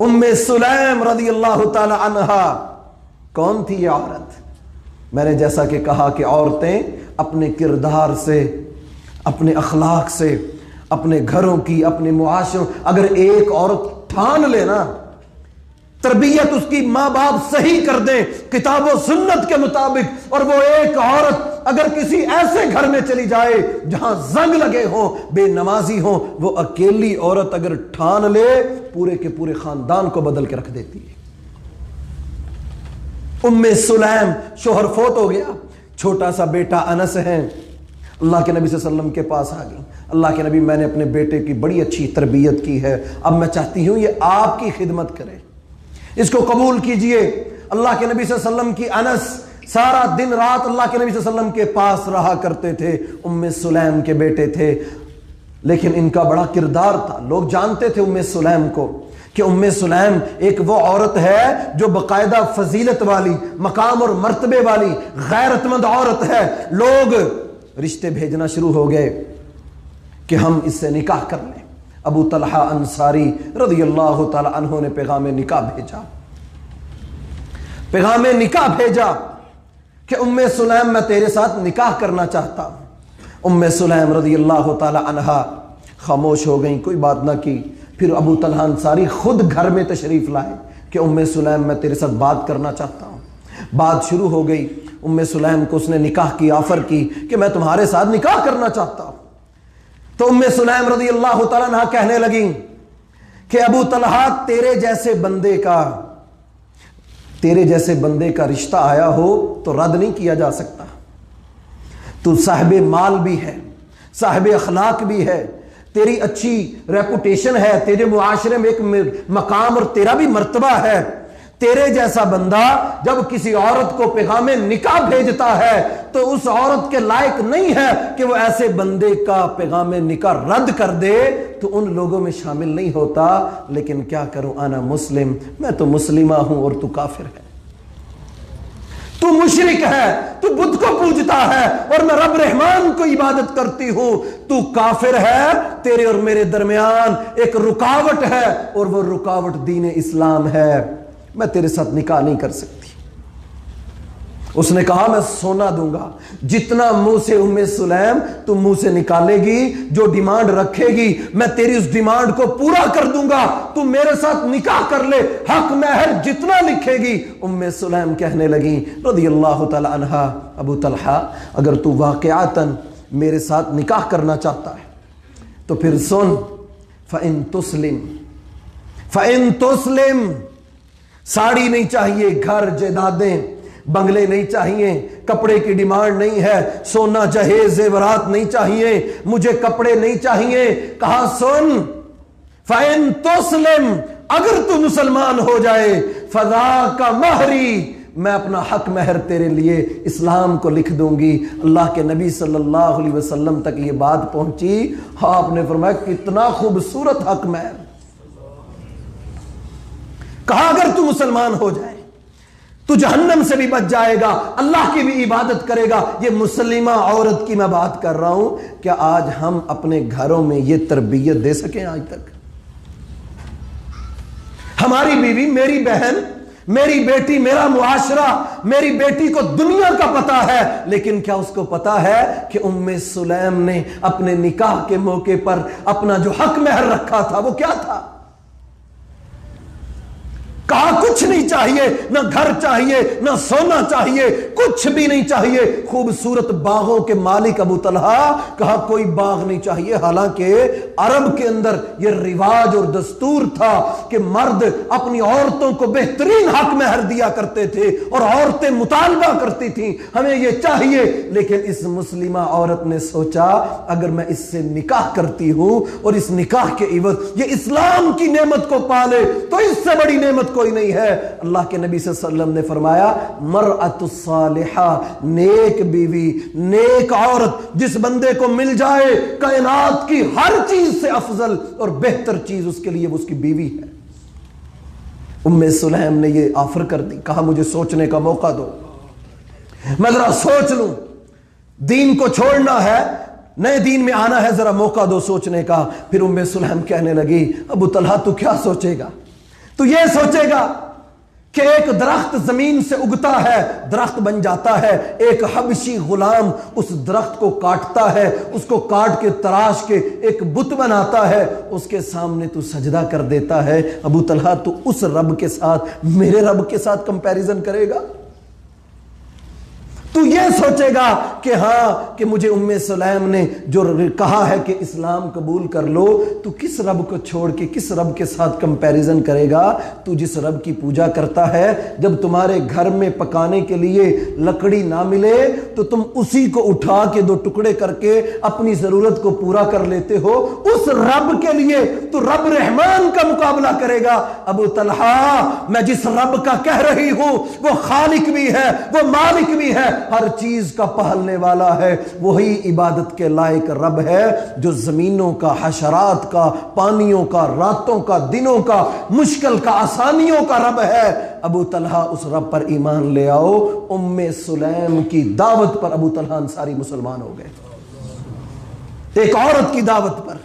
ام سلیم رضی اللہ تعالی عنہا کون تھی یہ عورت؟ میں نے جیسا کہ کہا کہ عورتیں اپنے کردار سے، اپنے اخلاق سے، اپنے گھروں کی، اپنے معاشروں، اگر ایک عورت ٹھان لے نا، تربیت اس کی ماں باپ صحیح کر دیں کتاب و سنت کے مطابق، اور وہ ایک عورت اگر کسی ایسے گھر میں چلی جائے جہاں زنگ لگے ہوں، بے نمازی ہوں، وہ اکیلی عورت اگر ٹھان لے پورے کے پورے خاندان کو بدل کے رکھ دیتی ہے۔ ام سلیم، شوہر فوت ہو گیا، چھوٹا سا بیٹا انس ہے، اللہ کے نبی صلی اللہ علیہ وسلم کے پاس آ گئی۔ اللہ کے نبی، میں نے اپنے بیٹے کی بڑی اچھی تربیت کی ہے، اب میں چاہتی ہوں یہ آپ کی خدمت کرے، اس کو قبول کیجئے۔ اللہ کے نبی صلی اللہ علیہ وسلم کی انس سارا دن رات اللہ کے نبی صلی اللہ علیہ وسلم کے پاس رہا کرتے تھے، ام سلیم کے بیٹے تھے، لیکن ان کا بڑا کردار تھا۔ لوگ جانتے تھے ام سلیم کو کہ ام سلیم ایک وہ عورت ہے جو باقاعدہ فضیلت والی، مقام اور مرتبے والی غیرت مند عورت ہے۔ لوگ رشتے بھیجنا شروع ہو گئے کہ ہم اس سے نکاح کر لیں۔ ابو طلحہ انصاری رضی اللہ تعالی عنہ نے پیغام نکاح بھیجا، پیغام نکاح بھیجا کہ ام سلیم میں تیرے ساتھ نکاح کرنا چاہتا ہوں۔ ام سلیم رضی اللہ تعالی عنہا خاموش ہو گئیں، کوئی بات نہ کی۔ پھر ابو طلحہ انصاری خود گھر میں تشریف لائے کہ ام سلیم میں تیرے ساتھ بات کرنا چاہتا ہوں۔ بات شروع ہو گئی، ام سلیم کو اس نے نکاح کی آفر کی کہ میں تمہارے ساتھ نکاح کرنا چاہتا ہوں۔ تو ام سلیم رضی اللہ تعالیٰ عنہ کہنے لگیں کہ ابو طلحہ تیرے جیسے بندے کا رشتہ آیا ہو تو رد نہیں کیا جا سکتا۔ تو صاحب مال بھی ہے، صاحب اخلاق بھی ہے، تیری اچھی ریپوٹیشن ہے، تیرے معاشرے میں ایک مقام اور تیرا بھی مرتبہ ہے۔ تیرے جیسا بندہ جب کسی عورت کو پیغام نکاح بھیجتا ہے تو اس عورت کے لائق نہیں ہے کہ وہ ایسے بندے کا پیغام نکاح رد کر دے، تو ان لوگوں میں شامل نہیں ہوتا۔ لیکن کیا کروں، انا مسلم، میں تو مسلمہ ہوں اور تو کافر ہے، تو مشرک ہے، تو بت کو پوجتا ہے اور میں رب رحمان کو عبادت کرتی ہوں، تو کافر ہے۔ تیرے اور میرے درمیان ایک رکاوٹ ہے اور وہ رکاوٹ دین اسلام ہے، میں تیرے ساتھ نکاح نہیں کر سکتی۔ اس نے کہا میں سونا دوں گا، جتنا منہ سے ام سلیم تو منہ سے نکالے گی، جو ڈیمانڈ رکھے گی میں تیری اس ڈیمانڈ کو پورا کر دوں گا، تو میرے ساتھ نکاح کر لے، حق مہر جتنا لکھے گی۔ ام سلیم کہنے لگی رضی اللہ تعالی عنہا، ابو طلحہ اگر تو واقعاتاً میرے ساتھ نکاح کرنا چاہتا ہے تو پھر سن، فَإِن تُسْلِمْ، ساڑی نہیں چاہیے، گھر جائیدادیں بنگلے نہیں چاہیے، کپڑے کی ڈیمانڈ نہیں ہے، سونا جہیز زیورات نہیں چاہیے، مجھے کپڑے نہیں چاہیے۔ کہا سن، فَإِن تُسْلِمْ، اگر تو مسلمان ہو جائے، فَذَاكَ مَهْرِي، میں اپنا حق مہر تیرے لیے اسلام کو لکھ دوں گی۔ اللہ کے نبی صلی اللہ علیہ وسلم تک یہ بات پہنچی، آپ نے فرمایا کتنا خوبصورت حق مہر۔ کہا اگر تو مسلمان ہو جائے تو جہنم سے بھی بچ جائے گا، اللہ کی بھی عبادت کرے گا۔ یہ مسلمہ عورت کی میں بات کر رہا ہوں۔ کیا آج ہم اپنے گھروں میں یہ تربیت دے سکیں؟ آج تک ہماری بیوی، میری بہن، میری بیٹی، میرا معاشرہ، میری بیٹی کو دنیا کا پتا ہے، لیکن کیا اس کو پتا ہے کہ ام سلیم نے اپنے نکاح کے موقع پر اپنا جو حق مہر رکھا تھا وہ کیا تھا؟ کہا کچھ نہیں چاہیے، نہ گھر چاہیے، نہ سونا چاہیے، کچھ بھی نہیں چاہیے۔ خوبصورت باغوں کے مالک ابو طلحہ، کہا کوئی باغ نہیں چاہیے۔ حالانکہ عرب کے اندر یہ رواج اور دستور تھا کہ مرد اپنی عورتوں کو بہترین حق مہر دیا کرتے تھے اور عورتیں مطالبہ کرتی تھیں ہمیں یہ چاہیے۔ لیکن اس مسلمہ عورت نے سوچا اگر میں اس سے نکاح کرتی ہوں اور اس نکاح کے عوض یہ اسلام کی نعمت کو پالے تو اس سے بڑی نعمت کوئی نہیں ہے۔ اللہ کے نبی صلی اللہ علیہ وسلم نے فرمایا مرأۃ الصالحہ، نیک بیوی، نیک عورت جس بندے کو مل جائے کائنات کی ہر چیز سے افضل اور بہتر چیز اس کے لیے وہ اس کی بیوی ہے۔ ام سلیم نے یہ آفر کر دی، کہا مجھے سوچنے کا موقع دو، میں ذرا سوچ لوں، دین کو چھوڑنا ہے، نئے دین میں آنا ہے، ذرا موقع دو سوچنے کا۔ پھر ام سلیم کہنے لگی ابو طلحہ تو کیا سوچے گا، تو یہ سوچے گا کہ ایک درخت زمین سے اگتا ہے، درخت بن جاتا ہے، ایک حبشی غلام اس درخت کو کاٹتا ہے، اس کو کاٹ کے تراش کے ایک بت بناتا ہے، اس کے سامنے تو سجدہ کر دیتا ہے۔ ابو طلحہ تو اس رب کے ساتھ، میرے رب کے ساتھ کمپیریزن کرے گا؟ تو یہ سوچے گا کہ ہاں کہ مجھے ام سلیم نے جو کہا ہے کہ اسلام قبول کر لو، تو کس رب کو چھوڑ کے کس رب کے ساتھ کمپیریزن کرے گا؟ تو جس رب کی پوجا کرتا ہے، جب تمہارے گھر میں پکانے کے لیے لکڑی نہ ملے تو تم اسی کو اٹھا کے 2 ٹکڑے کر کے اپنی ضرورت کو پورا کر لیتے ہو، اس رب کے لیے تو رب رحمان کا مقابلہ کرے گا۔ ابو طلحہ، میں جس رب کا کہہ رہی ہوں وہ خالق بھی ہے، وہ مالک بھی ہے، ہر چیز کا پہلنے والا ہے، وہی عبادت کے لائق رب ہے جو زمینوں کا، حشرات کا، پانیوں کا، راتوں کا، دنوں کا، مشکل کا، آسانیوں کا رب ہے۔ ابو طلحہ اس رب پر ایمان لے آؤ۔ ام سلیم کی دعوت پر ابو طلحہ انصاری مسلمان ہو گئے، ایک عورت کی دعوت پر،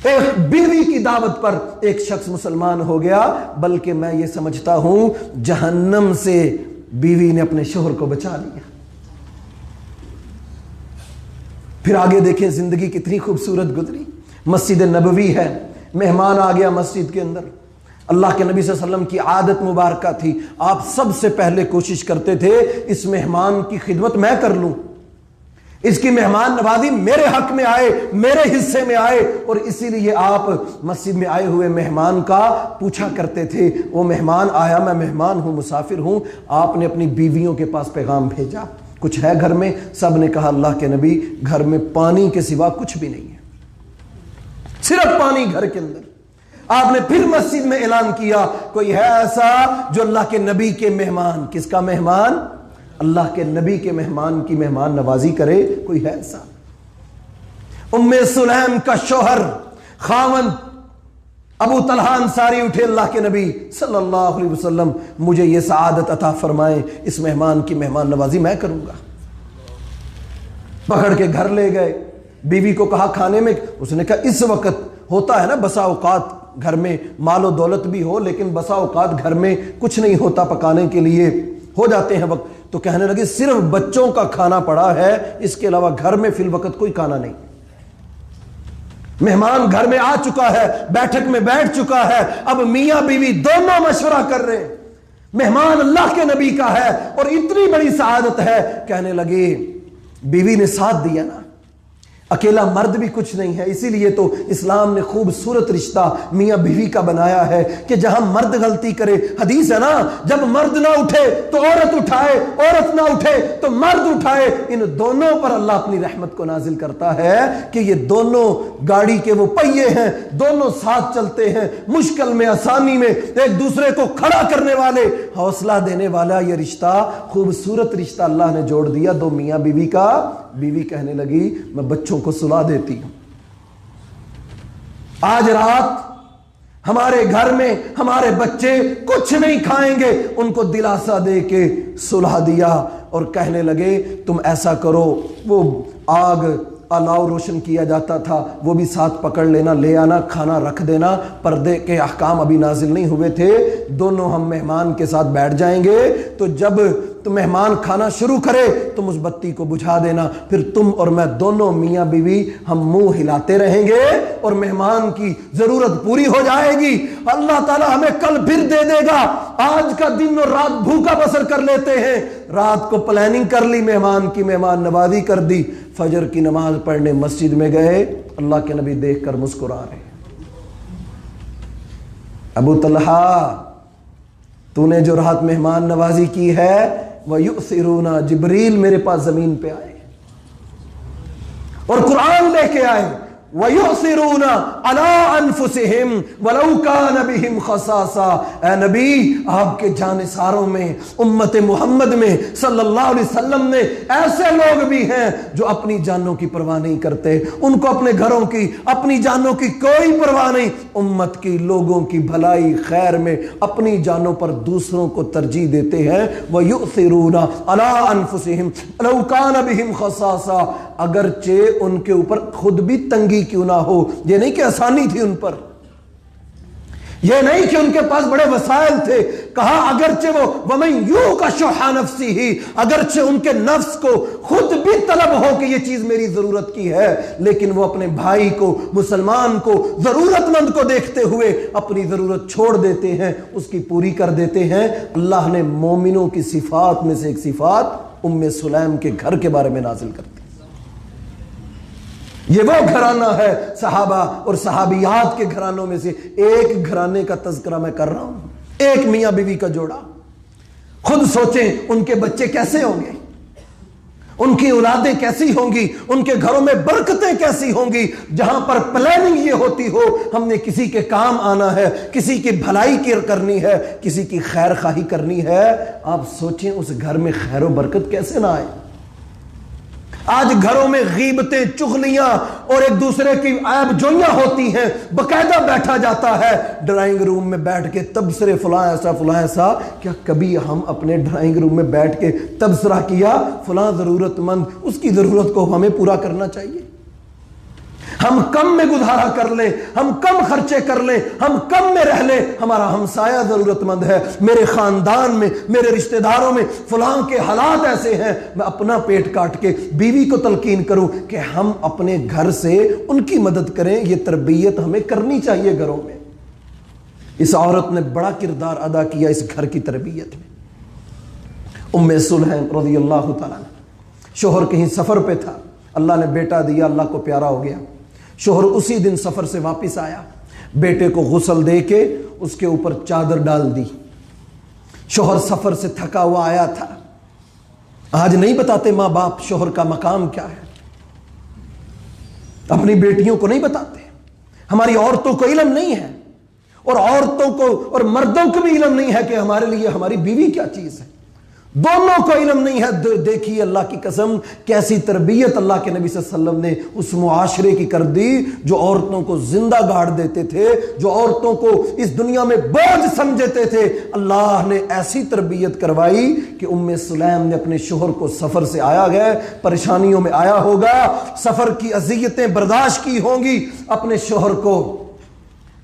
ایک بیوی کی دعوت پر ایک شخص مسلمان ہو گیا۔ بلکہ میں یہ سمجھتا ہوں جہنم سے بیوی نے اپنے شوہر کو بچا لیا۔ پھر آگے دیکھیں زندگی کتنی خوبصورت گزری۔ مسجد نبوی ہے، مہمان آ گیا مسجد کے اندر، اللہ کے نبی صلی اللہ علیہ وسلم کی عادت مبارکہ تھی، آپ سب سے پہلے کوشش کرتے تھے اس مہمان کی خدمت میں کر لوں، اس کی مہمان نوازی میرے حق میں آئے، میرے حصے میں آئے، اور اسی لیے آپ مسجد میں آئے ہوئے مہمان کا پوچھا کرتے تھے، وہ مہمان آیا، میں مہمان ہوں، مسافر ہوں، آپ نے اپنی بیویوں کے پاس پیغام بھیجا، کچھ ہے گھر میں؟ سب نے کہا اللہ کے نبی گھر میں پانی کے سوا کچھ بھی نہیں ہے، صرف پانی گھر کے اندر۔ آپ نے پھر مسجد میں اعلان کیا، کوئی ہے ایسا جو اللہ کے نبی کے مہمان، کس کا مہمان؟ اللہ کے نبی کے مہمان کی مہمان نوازی کرے، کوئی ہے ایسا؟ ام سلیم کا شوہر خاوند ابو طلحہ انصاری اٹھے، اللہ کے نبی صلی اللہ علیہ وسلم مجھے یہ سعادت عطا فرمائیں، اس مہمان کی مہمان نوازی میں کروں گا۔ پکڑ کے گھر لے گئے، بیوی کو کہا کھانے میں، اس نے کہا اس وقت ہوتا ہے نا بسا اوقات گھر میں مال و دولت بھی ہو، لیکن بسا اوقات گھر میں کچھ نہیں ہوتا پکانے کے لیے، ہو جاتے ہیں وقت، تو کہنے لگے صرف بچوں کا کھانا پڑا ہے، اس کے علاوہ گھر میں فی الوقت کوئی کھانا نہیں۔ مہمان گھر میں آ چکا ہے، بیٹھک میں بیٹھ چکا ہے، اب میاں بیوی دونوں مشورہ کر رہے ہیں، مہمان اللہ کے نبی کا ہے اور اتنی بڑی سعادت ہے، کہنے لگے بیوی نے ساتھ دیا نا، اکیلا مرد بھی کچھ نہیں ہے، اسی لیے تو اسلام نے خوبصورت رشتہ میاں بیوی کا بنایا ہے کہ جہاں مرد غلطی کرے، حدیث ہے نا جب مرد نہ اٹھے تو عورت اٹھائے، عورت نہ اٹھے تو مرد اٹھائے، ان دونوں پر اللہ اپنی رحمت کو نازل کرتا ہے کہ یہ دونوں گاڑی کے وہ پہیے ہیں، دونوں ساتھ چلتے ہیں، مشکل میں آسانی میں ایک دوسرے کو کھڑا کرنے والے، حوصلہ دینے والا یہ رشتہ، خوبصورت رشتہ اللہ نے جوڑ دیا دو میاں بیوی کا۔ بیوی کہنے لگی میں بچوں کو سلا دیتی ہوں، آج رات ہمارے گھر میں ہمارے بچے کچھ نہیں کھائیں گے، ان کو دلاسا دے کے سلا دیا، اور کہنے لگے تم ایسا کرو، وہ آگ الاؤ روشن کیا جاتا تھا وہ بھی ساتھ پکڑ لینا، لے آنا، کھانا رکھ دینا، پردے کے احکام ابھی نازل نہیں ہوئے تھے، دونوں ہم مہمان کے ساتھ بیٹھ جائیں گے، تو جب تو مہمان کھانا شروع کرے تم اس بتی کو بجھا دینا، پھر تم اور میں دونوں میاں بیوی ہم منہ ہلاتے رہیں گے اور مہمان کی ضرورت پوری ہو جائے گی، اللہ تعالی ہمیں کل پھر دے دے گا، آج کا دن اور رات بھوکا بسر کر لیتے ہیں، رات کو پلاننگ کر لی، مہمان کی مہمان نوازی کر دی، فجر کی نماز پڑھنے مسجد میں گئے، اللہ کے نبی دیکھ کر مسکرا رہے، ابو طلحہ تو نے جو رات مہمان نوازی کی ہے، وَيُؤْثِرُونَ، جبریل میرے پاس زمین پہ آئے اور قرآن لے کے آئے، وَيُؤْثِرُونَ عَلَىٰ أَنفُسِهِمْ وَلَوْ كَانَ بِهِمْ خَصَاصَةٌ، اے نبی آپ کے جانثاروں میں، امت محمد میں صلی اللہ علیہ وسلم میں ایسے لوگ بھی ہیں جو اپنی جانوں کی پرواہ نہیں کرتے، ان کو اپنے گھروں کی، اپنی جانوں کی کوئی پرواہ نہیں، امت کی، لوگوں کی بھلائی خیر میں اپنی جانوں پر دوسروں کو ترجیح دیتے ہیں، وَيُؤْثِرُونَ عَلَىٰ أَنفُسِهِمْ وَلَوْ كَانَ بِهِمْ خَصَاصَةٌ، اگرچہ ان کے اوپر خود بھی تنگی کیوں نہ ہو، یہ نہیں کہ آسانی تھی ان پر، یہ نہیں کہ ان کے پاس بڑے وسائل تھے، کہا اگرچہ وہ وَمَن یُوقَ شُحَّ نَفْسِهِ، اگرچہ ان کے نفس کو خود بھی طلب ہو کہ یہ چیز میری ضرورت کی ہے، لیکن وہ اپنے بھائی کو، مسلمان کو، ضرورت مند کو دیکھتے ہوئے اپنی ضرورت چھوڑ دیتے ہیں، اس کی پوری کر دیتے ہیں۔ اللہ نے مومنوں کی صفات میں سے ایک صفات ام سلیم کے گھر کے بارے میں نازل کر دی۔ یہ وہ گھرانہ ہے صحابہ اور صحابیات کے گھرانوں میں سے ایک گھرانے کا تذکرہ میں کر رہا ہوں، ایک میاں بیوی کا جوڑا۔ خود سوچیں ان کے بچے کیسے ہوں گے، ان کی اولادیں کیسی ہوں گی، ان کے گھروں میں برکتیں کیسی ہوں گی، جہاں پر پلاننگ یہ ہوتی ہو ہم نے کسی کے کام آنا ہے، کسی کی بھلائی کرنی ہے، کسی کی خیر خواہی کرنی ہے۔ آپ سوچیں اس گھر میں خیر و برکت کیسے نہ آئے۔ آج گھروں میں غیبتیں، چغلیاں اور ایک دوسرے کی عیب جوئیاں ہوتی ہیں، باقاعدہ بیٹھا جاتا ہے ڈرائنگ روم میں بیٹھ کے تبصرے فلاں ایسا فلاں ایسا۔ کیا کبھی ہم اپنے ڈرائنگ روم میں بیٹھ کے تبصرہ کیا فلاں ضرورت مند، اس کی ضرورت کو ہمیں پورا کرنا چاہیے؟ ہم کم میں گزارا کر لیں، ہم کم خرچے کر لیں، ہم کم میں رہ لیں، ہمارا ہمسایہ ضرورت مند ہے، میرے خاندان میں، میرے رشتہ داروں میں فلاں کے حالات ایسے ہیں، میں اپنا پیٹ کاٹ کے بیوی کو تلقین کروں کہ ہم اپنے گھر سے ان کی مدد کریں۔ یہ تربیت ہمیں کرنی چاہیے گھروں میں۔ اس عورت نے بڑا کردار ادا کیا اس گھر کی تربیت میں۔ ام سلیم رضی اللہ تعالیٰ عنہ، شوہر کہیں سفر پہ تھا، اللہ نے بیٹا دیا، اللہ کو پیارا ہو گیا۔ شوہر اسی دن سفر سے واپس آیا، بیٹے کو غسل دے کے اس کے اوپر چادر ڈال دی۔ شوہر سفر سے تھکا ہوا آیا تھا۔ آج نہیں بتاتے ماں باپ شوہر کا مقام کیا ہے، اپنی بیٹیوں کو نہیں بتاتے۔ ہماری عورتوں کو علم نہیں ہے، اور عورتوں کو اور مردوں کو بھی علم نہیں ہے کہ ہمارے لیے ہماری بیوی کیا چیز ہے، دونوں کو علم نہیں ہے۔ دیکھیے اللہ کی قسم کیسی تربیت اللہ کے نبی صلی اللہ علیہ وسلم نے اس معاشرے کی کر دی جو عورتوں کو زندہ گاڑ دیتے تھے، جو عورتوں کو اس دنیا میں بوجھ سمجھتے تھے۔ اللہ نے ایسی تربیت کروائی کہ ام سلیم نے اپنے شوہر کو سفر سے آیا گئے، پریشانیوں میں آیا ہوگا، سفر کی اذیتیں برداشت کی ہوں گی، اپنے شوہر کو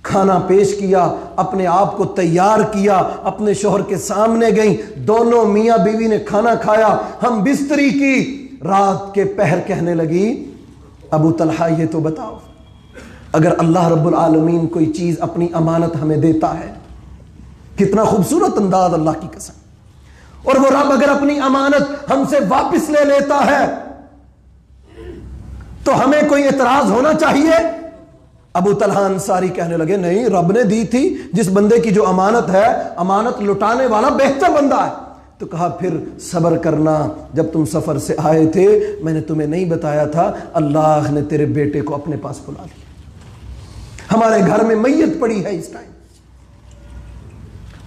کھانا پیش کیا، اپنے آپ کو تیار کیا، اپنے شوہر کے سامنے گئیں، دونوں میاں بیوی نے کھانا کھایا، ہم بستری کی، رات کے پہر کہنے لگی ابو طلحہ یہ تو بتاؤ، اگر اللہ رب العالمین کوئی چیز اپنی امانت ہمیں دیتا ہے، کتنا خوبصورت انداز اللہ کی قسم، اور وہ رب اگر اپنی امانت ہم سے واپس لے لیتا ہے تو ہمیں کوئی اعتراض ہونا چاہیے؟ ابو طلحہ انصاری کہنے لگے نہیں، رب نے دی تھی، جس بندے کی جو امانت ہے، امانت لٹانے والا بہتر بندہ ہے۔ تو کہا پھر صبر کرنا، جب تم سفر سے آئے تھے میں نے تمہیں نہیں بتایا تھا، اللہ نے تیرے بیٹے کو اپنے پاس بلا لیا۔ ہمارے گھر میں میت پڑی ہے اس ٹائم،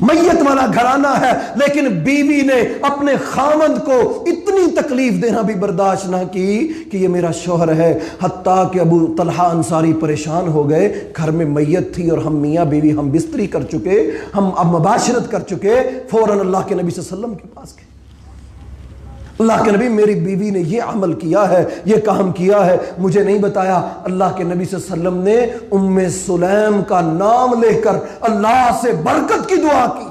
میت والا گھرانہ ہے، لیکن بیوی نے اپنے خاوند کو اتنی تکلیف دینا بھی برداشت نہ کی کہ یہ میرا شوہر ہے، حتیٰ کہ ابو طلحہ انصاری پریشان ہو گئے، گھر میں میت تھی اور ہم میاں بیوی ہم بستری کر چکے، ہم اب مباشرت کر چکے، فوراً اللہ کے نبی صلی اللہ علیہ وسلم کے پاس گئے۔ اللہ کے نبی میری بیوی نے یہ عمل کیا ہے، یہ کام کیا ہے، مجھے نہیں بتایا۔ اللہ کے نبی صلی اللہ علیہ وسلم نے ام سلیم کا نام لے کر اللہ سے برکت کی دعا کی۔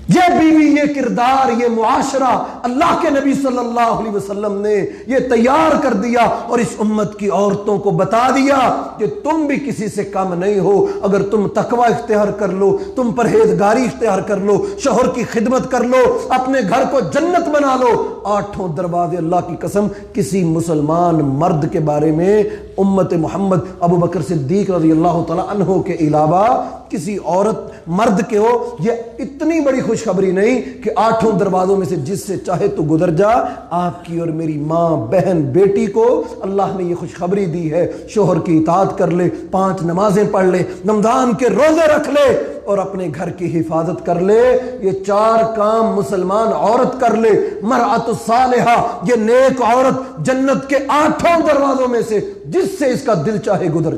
یہ بیوی، یہ کردار، یہ معاشرہ اللہ کے نبی صلی اللہ علیہ وسلم نے یہ تیار کر دیا اور اس امت کی عورتوں کو بتا دیا کہ تم بھی کسی سے کم نہیں ہو، اگر تم تقوی اختیار کر لو، تم پرہیزگاری اختیار کر لو، شوہر کی خدمت کر لو، اپنے گھر کو جنت بنا لو، 8 دروازے اللہ کی قسم کسی مسلمان مرد کے بارے میں امت محمد ابو بکر صدیق رضی اللہ تعالی عنہ کے علاوہ کسی عورت مرد کے ہو، یہ اتنی بڑی خوشخبری نہیں کہ 8 دروازوں میں سے جس سے چاہے تو گزر جا۔ آپ کی اور میری ماں، بہن، بیٹی کو اللہ نے یہ خوشخبری دی ہے، شوہر کی اطاعت کر لے، 5 نمازیں پڑھ لے، رمضان کے روزے رکھ لے اور اپنے گھر کی حفاظت کر لے۔ یہ 4 کام مسلمان عورت کر لے، مرأۃ صالحہ، یہ نیک عورت جنت کے 8 دروازوں میں سے جس سے اس کا دل چاہے گزر